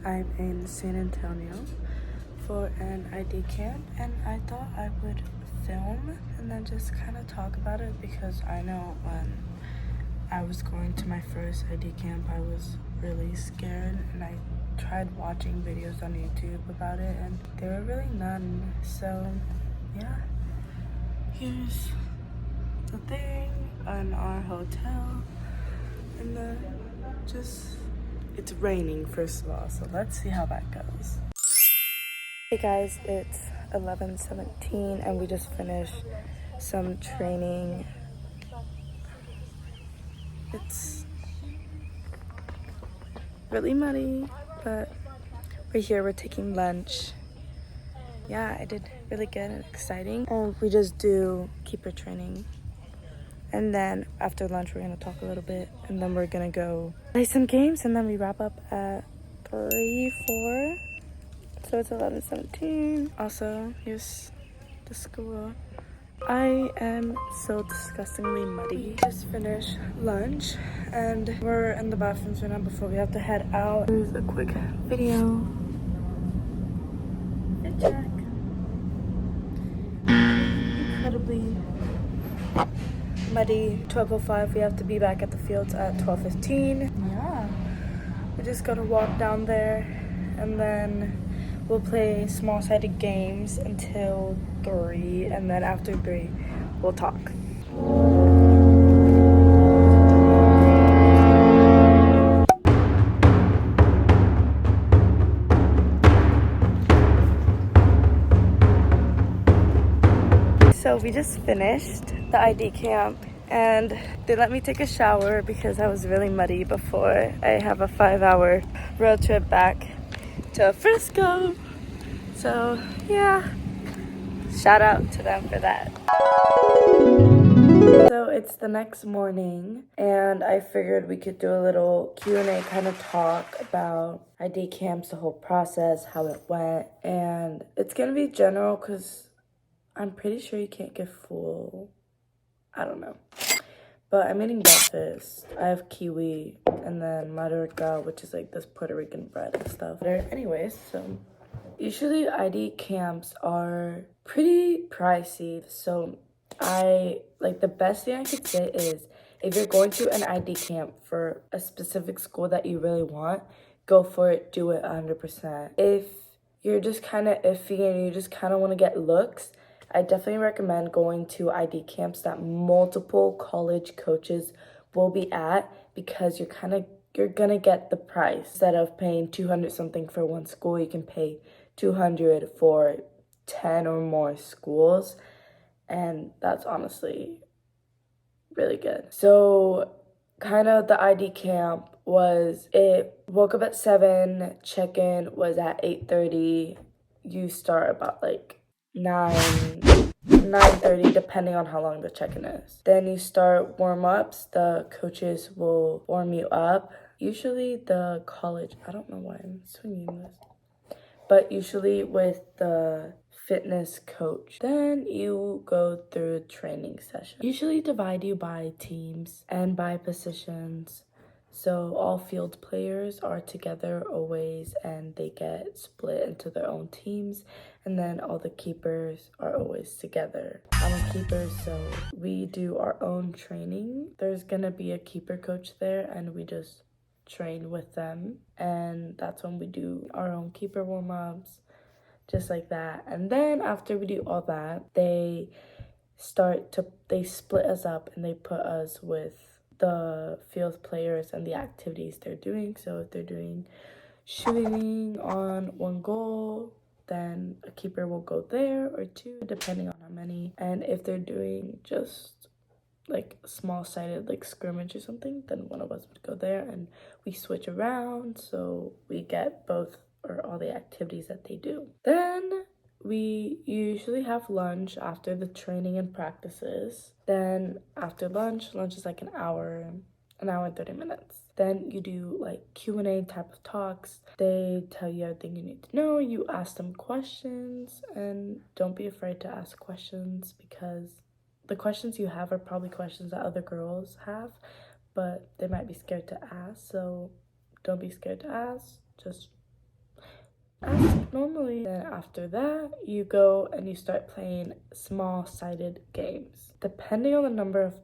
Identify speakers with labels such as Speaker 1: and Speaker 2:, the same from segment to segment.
Speaker 1: I'm in San Antonio for an ID camp, and I thought I would film and then just kind of talk about it because I know when I was going to my first ID camp, I was really scared, and I tried watching videos on YouTube about it, and there were really none. So yeah, here's the thing on our hotel, and then it's raining first of all, so let's see how that goes. Hey guys, it's 11:17 and we just finished some training. It's really muddy, but we're here, we're taking lunch. Yeah, I did really good and exciting. And we just do keeper training. And then after lunch, we're gonna talk a little bit, and then we're gonna go play some games, and then we wrap up at 3, 4. So it's 11:17. Also, here's the school. I am so disgustingly muddy. Just finished lunch, and we're in the bathrooms right now before we have to head out. Here's a quick video. Fit check. Incredibly muddy. 12:05, we have to be back at the fields at 12:15. Yeah, we just gotta walk down there, and then we'll play small-sided games until 3, and then after 3 we'll talk. So we just finished the ID camp, and they let me take a shower because I was really muddy before. I have a 5-hour road trip back to Frisco. So yeah, shout out to them for that. So it's the next morning, and I figured we could do a little Q&A kind of talk about ID camps, the whole process, how it went, and it's gonna be general because I'm pretty sure you can't get full, I don't know. But I'm eating breakfast. I have kiwi and then madurga, which is like this Puerto Rican bread and stuff. Anyways, so usually ID camps are pretty pricey. So the best thing I could say is if you're going to an ID camp for a specific school that you really want, go for it, do it 100%. If you're just kind of iffy and you just kind of want to get looks, I definitely recommend going to ID camps that multiple college coaches will be at, because you're gonna get the price. Instead of paying 200 something for one school, you can pay 200 for 10 or more schools, and that's honestly really good. So kind of the ID camp woke up at 7, check-in was at 8:30. You start about like 9:30, depending on how long the check-in is. Then you start warm-ups. The coaches will warm you up. Usually the college, I don't know why I'm swinging this, but usually with the fitness coach. Then you go through training session. Usually divide you by teams and by positions. So all field players are together always, and they get split into their own teams, and then all the keepers are always together. I'm a keeper, so we do our own training. There's gonna be a keeper coach there, and we just train with them, and that's when we do our own keeper warm-ups, just like that. And then after we do all that, they split us up and they put us with the field players and the activities they're doing. So if they're doing shooting on one goal, then a keeper will go there, or 2, depending on how many. And if they're doing just like small-sided like scrimmage or something, then one of us would go there, and we switch around so we get both or all the activities that they do. Then we usually have lunch after the training and practices. Then after lunch is like an hour and 30 minutes. Then you do like Q&A type of talks. They tell you everything you need to know. You ask them questions, and don't be afraid to ask questions, because the questions you have are probably questions that other girls have, but they might be scared to ask. So don't be scared to ask. Just as normally. Then after that, you go and you start playing small-sided games. Depending on the number of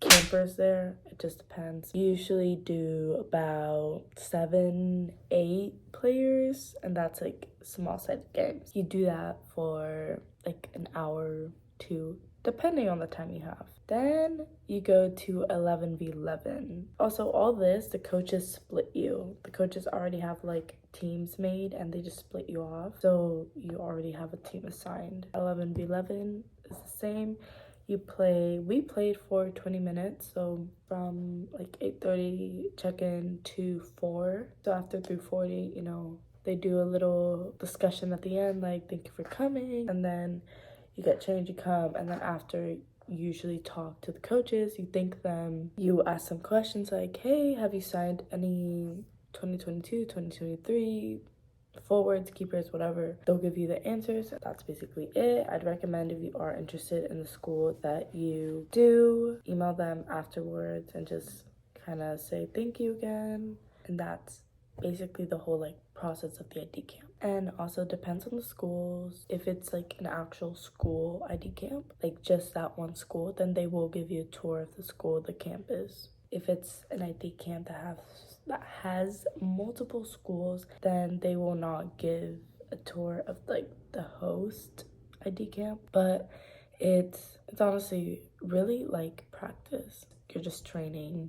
Speaker 1: campers there, it just depends. You usually do about 7, 8 players, and that's like small-sided games. You do that for like an hour, 2, depending on the time you have. Then you go to 11v11. Also, all this, the coaches split you. The coaches already have like teams made and they just split you off. So you already have a team assigned. 11v11 is the same. We played for 20 minutes, so from like 8:30 check-in to 4. So after 3:40, they do a little discussion at the end, like thank you for coming, and then you get changed, you come, and then after you usually talk to the coaches, you thank them, you ask some questions like, hey, have you signed any 2022, 2023 forwards, keepers, whatever. They'll give you the answers. That's basically it. I'd recommend if you are interested in the school that you do email them afterwards and just kind of say thank you again. And that's basically the whole like process of the ID camp. And also depends on the schools. If it's like an actual school ID camp, like just that one school, then they will give you a tour of the school, the campus. If it's an ID camp that has multiple schools, then they will not give a tour of like the host ID camp. But it's honestly really like practice. You're just training.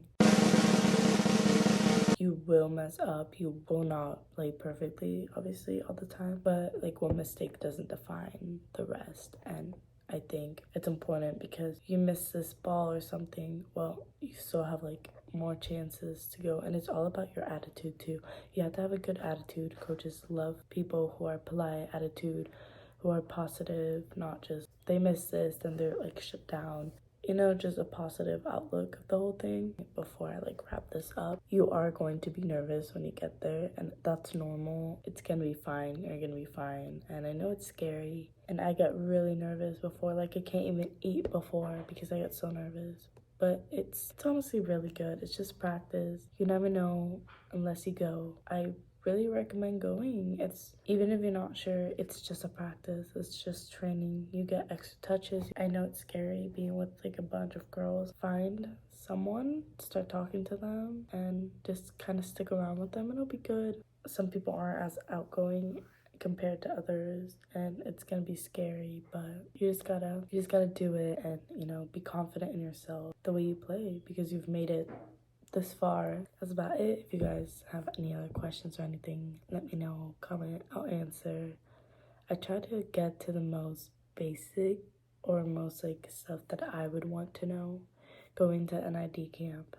Speaker 1: You will mess up. You will not play perfectly, obviously, all the time. But like one mistake doesn't define the rest. And I think it's important because you miss this ball or something, well, you still have like more chances to go. And it's all about your attitude too. You have to have a good attitude. Coaches love people who are polite, attitude, who are positive, not just they miss this, then they're like shut down. Just a positive outlook of the whole thing. Before I like wrap this up, you are going to be nervous when you get there, and that's normal. It's gonna be fine. You're gonna be fine. And I know it's scary, and I got really nervous before. Like I can't even eat before because I get so nervous. But it's honestly really good. It's just practice. You never know unless you go. I really recommend going. It's even if you're not sure, it's just a practice. It's just training. You get extra touches. I know it's scary being with like a bunch of girls. Find someone, start talking to them, and just kind of stick around with them, and it'll be good. Some people aren't as outgoing compared to others, and it's gonna be scary, but you just gotta do it, and be confident in yourself the way you play, because you've made it this far. That's about it. If you guys have any other questions or anything, let me know, comment, I'll answer. I try to get to the most basic or most like stuff that I would want to know going to an ID camp.